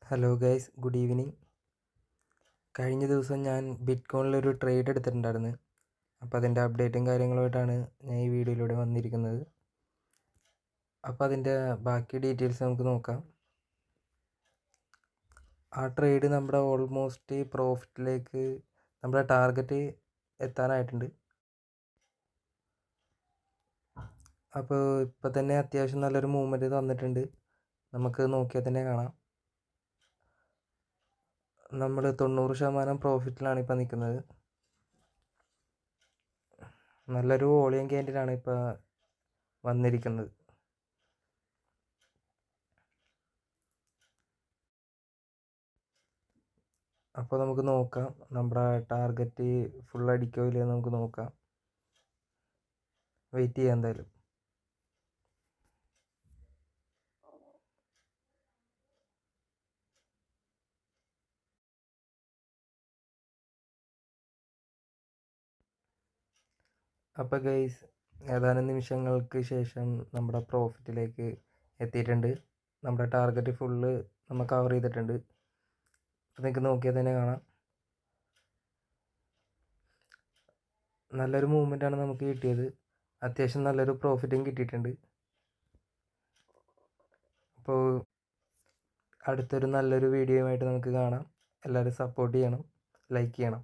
Hello guys, good evening. കഴിഞ്ഞ ദിവസം ഞാൻ ബിറ്റ്കോയിനിലൊരു ട്രേഡ് എടുത്തിട്ടുണ്ടായിരുന്നു. അപ്പോൾ അതിൻ്റെ അപ്ഡേറ്റും കാര്യങ്ങളുമായിട്ടാണ് ഞാൻ ഈ വീഡിയോയിലൂടെ വന്നിരിക്കുന്നത്. അപ്പോൾ അതിൻ്റെ ബാക്കി ഡീറ്റെയിൽസ് നമുക്ക് നോക്കാം. ആ ട്രേഡ് നമ്മുടെ ഓൾമോസ്റ്റ് പ്രോഫിറ്റിലേക്ക് നമ്മുടെ ടാർഗറ്റ് എത്താനായിട്ടുണ്ട്. അപ്പോൾ ഇപ്പോൾ തന്നെ അത്യാവശ്യം നല്ലൊരു മൂവ്മെൻറ്റ് തന്നിട്ടുണ്ട്. നമുക്ക് നോക്കിയാൽ തന്നെ കാണാം. നമ്മൾ 90% പ്രോഫിറ്റിലാണ് ഇപ്പോൾ നിൽക്കുന്നത്. നല്ലൊരു വോളിയം ക്യാൻഡിലാണ് ഇപ്പോൾ വന്നിരിക്കുന്നത്. അപ്പോൾ നമുക്ക് നോക്കാം നമ്മുടെ ടാർഗറ്റ് ഫുൾ അടിക്കോ ഇല്ലയോ നമുക്ക് നോക്കാം. വെയിറ്റ് ചെയ്യാം എന്തായാലും. അപ്പോൾ ഗൈസ്, ഏതാനും നിമിഷങ്ങൾക്ക് ശേഷം നമ്മുടെ പ്രോഫിറ്റിലേക്ക് എത്തിയിട്ടുണ്ട്. നമ്മുടെ ടാർഗറ്റ് ഫുള്ള് നമ്മൾ കവർ ചെയ്തിട്ടുണ്ട്. അപ്പോൾ നിങ്ങൾക്ക് നോക്കിയാൽ തന്നെ കാണാം. നല്ലൊരു മൂവ്മെൻറ്റാണ് നമുക്ക് കിട്ടിയത്. അത്യാവശ്യം നല്ലൊരു പ്രോഫിറ്റും കിട്ടിയിട്ടുണ്ട്. അപ്പോൾ അടുത്തൊരു നല്ലൊരു വീഡിയോയുമായിട്ട് നമുക്ക് കാണാം. എല്ലാവരും സപ്പോർട്ട് ചെയ്യണം, ലൈക്ക് ചെയ്യണം.